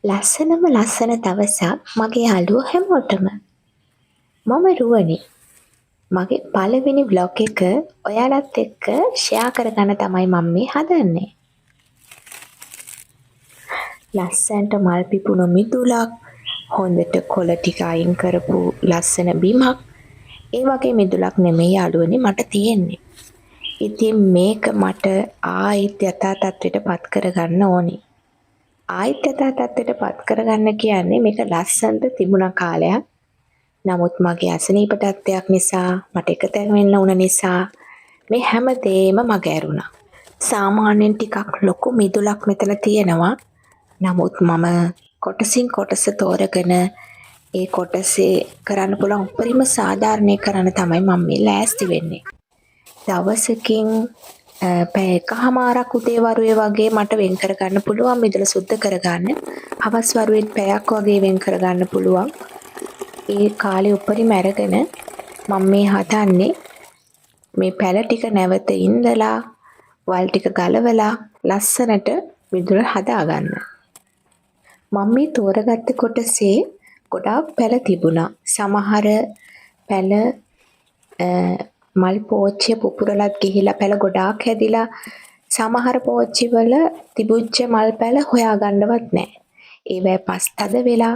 ලස්සනම ලස්සන දවසක් මගේ යාළුවෝ හැමෝටම. මම රුවනි. මගේ පළවෙනි බ්ලොග් එක ඔයාලත් එක්ක ෂෙයා කරගන්න තමයි මම මේ හදන්නේ. ලස්සනට මල් පිපුණු මිදුලක්, හොඳට කොළ ටික අයින් කරපු ලස්සන බිමක්. ඒ වගේ මිදුලක් නෙමෙයි යාළුවනේ මට තියෙන්නේ. ඉතින් මේක මට ආයිත් යථා තත්ත්වයට පත් කරගන්න ඕනේ. ආයිත් යථා තත්ත්වයට පත් කරගන්න කියන්නේ මේක ලස්සනට තිබුණ කාලයක්. නමුත් මගේ අසනීප තත්ත්වයක් නිසා මට එකතැන වෙන්න උන නිසා මේ හැමදේම මගහැරුණා. සාමාන්‍යයෙන් ටිකක් ලොකු මිදුලක් මෙතන තියෙනවා. නමුත් මම කොටසින් කොටස තෝරගෙන ඒ කොටසේ කරන්න පුළුවන් උපරිම සාධාරණේ කරන්න තමයි මම මේ ලෑස්ති වෙන්නේ. දවසකින් පැය එකහමාරක් උදේ වරුවේ වගේ මට වෙන් කරගන්න පුළුවන් මිදුල සුද්ධ කරගන්න. හවස් වරුවෙත් පැයක් වගේ වෙන් කරගන්න පුළුවන්. ඒ කාලේ උපරිම අරගෙන මම මේ හදන්නේ මේ පැල ටික නැවත ඉඳලා වල් ටික ගලවලා ලස්සනට මිදුල හදාගන්න. මම මේ තෝරගත්ත කොටසේ ගොඩාක් පැල තිබුණා. සමහර පැල මල් පෝච්චිය පුපුරලත් ගිහිලා පැල ගොඩාක් හැදිලා සමහර පෝච්චි වල තිබුච්ච මල් පැල හොයාගන්නවත් නැහැ. ඒවැ පස් තද වෙලා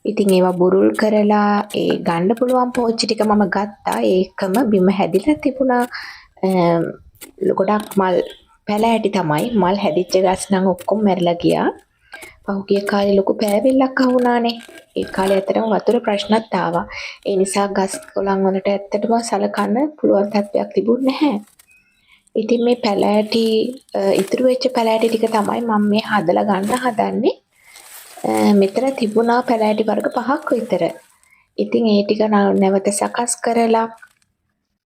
ඉතින් ඒවා බුරුල් කරලා ඒ ගන්න පුළුවන් පෝච්චි ටික මම ගත්තා. ඒකම බිම හැදිලා තිබුණා. ගොඩක් මල් පැල ඇටි තමයි. මල් හැදිච්ච ගස් නම් ඔක්කොම මැරිලා ගියා. පහුගිය කාලේ ලොකු පෑවෙල්ලක් ආවුණානේ. ඒ කාලේ ඇත්තටම වතුර ප්‍රශ්නත් ආවා. ඒ නිසා ගස් කොළන් වලට ඇත්තටම සලකන්න පුළුවන් තත්ත්වයක් තිබුණේ නැහැ. ඉතින් මේ පැල ඇටි ඉතුරු වෙච්ච පැල ඇටි ටික තමයි මම මේ හදලා ගන්න හදන්නේ. මෙතන තිබුණා පැල ඇටි වර්ග 5ක් විතර. ඉතින් ඒ ටික නැවත සකස් කරලා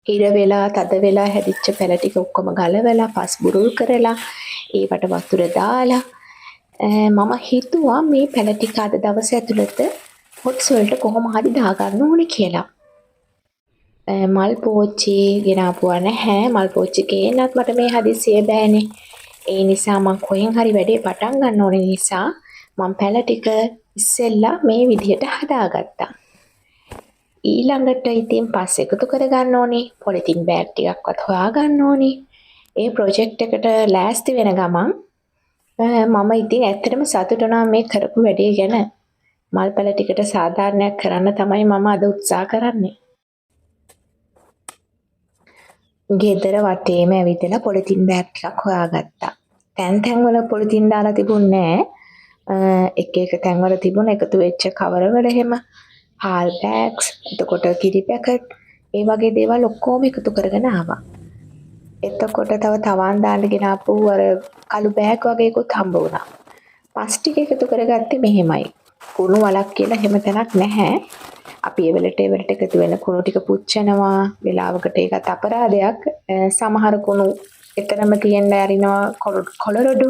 හිර වෙලා තද වෙලා හැදිච්ච පැල ටික ඔක්කොම ගලවලා පස් බුරුල් කරලා ඒවට වතුර දාලා මම හිතුවා මේ පැල ටික අද දවස් ඇතුළත හොට්ස් වලට කොහොම හරි දාගන්න ඕනේ කියලා. මල් පෝච්චි ගෙනාපුවා නැහැ. මල් පෝච්චි ගේන්නත් මට මේ හදිස්සියේ බෑනේ. ඒ නිසා මම කොහෙන් හරි වැඩේ පටන් ගන්න ඕනේ නිසා මම පැල ටික ඉස්සෙල්ලා මේ විදිහට හදාගත්තා. ඊළඟට ඉතින් පස් එකතු කරගන්න ඕනේ. පොලිතින් බෑග් ටිකක්වත් හොයාගන්න ඕනේ. ඒ ප්‍රොජෙක්ට් එකට ලෑස්ති වෙන ගමන් මම ඉතින් ඇත්තටම සතුටු වුණා මේ කරපු වැඩේ ගැන. මල් පැල ටිකට සාධාරණයක් කරන්න තමයි මම අද උත්සාහ කරන්නේ. ගෙදර වටේම ඇවිදලා පොලිතින් බෑග් ටිකක් හොයාගත්තා. තැන් වල පොලිතින් දාලා තිබුණේ නැහැ. එක තැන්වල තිබුණ එකතු වෙච්ච කවර වල එහෙම හාල් බෑග්ස්, එතකොට කිරි පැකට්, ඒ වගේ දේවල් ඔක්කොම එකතු කරගෙන ආවා. එතකොට තව තවන් දාන්න ගෙනාපු අර කළු බෑග් වගේකුත් හම්බ වුණා. පස් ටික එකතු කරගත්තේ මෙහෙමයි. කුණු වලක් කියලා හැම තැනක් නැහැ. අපි ඒවලට එකතු වෙන කුණු ටික පුච්චනවා. වෙලාවකට ඒකත් අපරාධයක්. සමහර කුණු එතරම් තියෙන්න ඇරිනවා කොළරොඩු.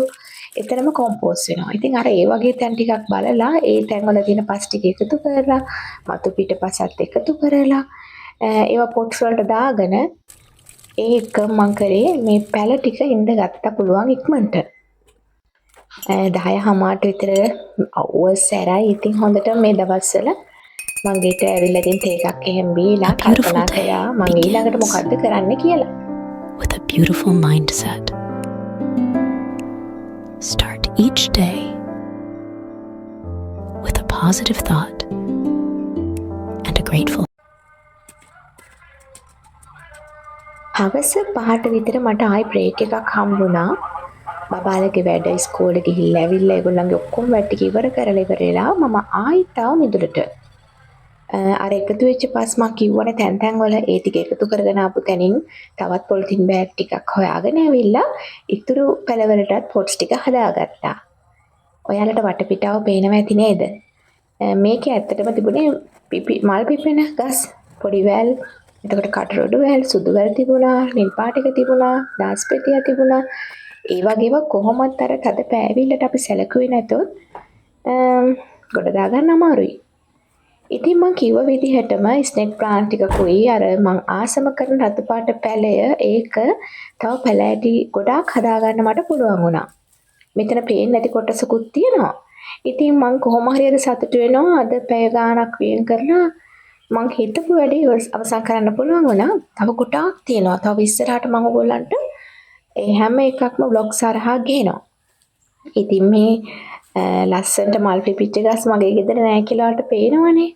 එතරම් කොම්පෝස්ට් වෙනවා. ඉතින් අර ඒ වගේ තැන් ටිකක් බලලා ඒ තැන් වල තියෙන පස් ටික එකතු කරලා මතු පිටපසත් එකතු කරලා ඒවා පොට්ස් වලට දාගෙන ඒක මං කරේ මේ පැල ටික ඉඳ ගත්තා පුළුවන් ඉක්මනට. 10 හමාරට විතර අවුව සැරයි. ඉතින් හොඳට මේ දවස්වල මං ගෙට ඇවිල්ලා ඉතින් තේ එකක් එහෙම බීලා කල්පනා කරා මං ඊළඟට මොකද්ද කරන්න කියලා. With a beautiful mindset. Start each day with a positive thought and a grateful. හවස 5ට විතර මට ආයි බ්‍රේක් එකක් හම්බුණා. බබාලගේ වැඩ ඉස්කෝලේ ගිහිල්ලා ඇවිල්ලා ඒගොල්ලන්ගේ ඔක්කොම වැඩ ටික ඉවර කරලා ඉවරලා මම ආයිත් ආව මිදුලට. අර එකතු වෙච්ච පස් මම කිව්වනේ තැන් වල ඒ ටික එකතු කරගෙන ආපු තැනින් තවත් පොලිතින් බෑග් ටිකක් හොයාගෙන ඇවිල්ලා ඉතුරු පැලවලටත් පොට්ස් ටික හදාගත්තා. ඔයාලට වටපිටාව පේනවා ඇති නේද? මේකේ ඇත්තටම තිබුණේ මල් පිපෙන ගස්, පොඩි වැල්, එතකොට කටරොඩු වැල්, සුදු වැල් තිබුණා, නිල් පාට එක තිබුණා, දාස් පෙතිය තිබුණා. ඒ වගේම කොහොමත් අර තද පෑවිල්ලට අපි සැලකුවේ නැතොත් ගොඩ දාගන්න අමාරුයි. ඉතින් මං කිව්ව විදිහටම ස්නේක් ප්ලාන්ට් ටිකකුයි අර මං ආසම කරන රතු පාට පැලය ඒක තව පැල ඇටි ගොඩාක් හදාගන්න මට පුළුවන් වුණා. මෙතන පේන්නේ නැති කොටසකුත් තියෙනවා. ඉතින් මං කොහොම හරි අද සතුටු වෙනවා. අද පැය ගාණක් වෙන් කරලා මං හිතපු වැඩේ අවසන් කරන්න පුළුවන් වුණා. තව කොටක් තියෙනවා. තව ඉස්සරහට මම ඔයගොල්ලන්ට ඒ හැම එකක්ම vlog සරහා ගේනවා. ඉතින් මේ ලස්සනට මල් පිපිච්ච ගස් මගේ ගෙදර නෑ කියලා වලට පේනවනේ.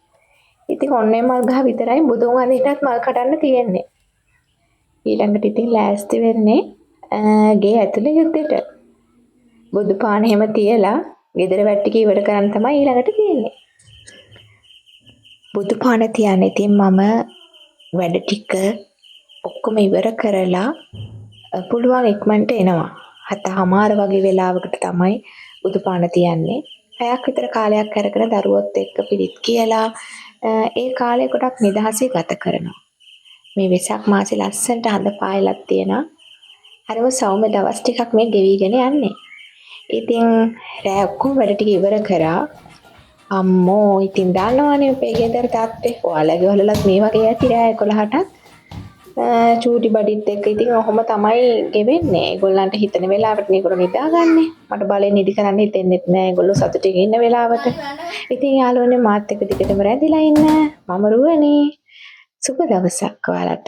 ඉතින් ඔන්නේ මල් ගහ විතරයි බුදුන් වහන්සේටත් මල් කඩන්න තියෙන්නේ. ඊළඟට ඉතින් ලෑස්ති වෙන්නේ ගේ ඇතුලේ යුද්ධෙට. බුදු පාන හැම තියලා ගෙදර වැට්ටික ඉවර කරන්න තමයි ඊළඟට තියෙන්නේ. බුදු පාන තියන්නේ ඉතින් මම වැඩ ටික ඔක්කොම ඉවර කරලා පුළුවන් ඉක්මනට එනවා. 7:00 වගේ වෙලාවකට තමයි බුදු පාන තියන්නේ. පැයක් විතර කාලයක් අරගෙන දරුවොත් එක්ක පිළිත් කියලා ඒ කාලය ගොඩක් නිදහසේ ගත කරනවා. මේ වෙසක් මාසේ ලස්සනට හඳ පායලක් තියෙනවා. හරිම සෞම්‍ය දවස් ටිකක් මේ ගෙවිගෙන යන්නේ. ඉතින් රෑ ඔක්කොම වැඩ ටික ඉවර කරා. අම්මෝ ඉතින් දන්නවනේ අපේ ගෙදර තාත්තේ ඔයාලගේ වලලත් මේ වගේ ඇති රෑ 11ටත් චූටි බඩිත් එක්ක ඉතින් ඔහොම තමයි ගෙවෙන්නේ. ඒගොල්ලන්ට හිතන වෙලාවට මේගොල්ලෝ නිදාගන්නේ. මට බලෙන් නිදි කරන්න හිතෙන්නෙත් නෑ. ඒගොල්ලෝ සතුටින් ඉන්න වෙලාවට. ඉතින් යාළුවනේ මාත් එක්ක දිගටම රැඳිලා ඉන්න. මම රුවනේ. සුබ දවසක් ඔයාලට.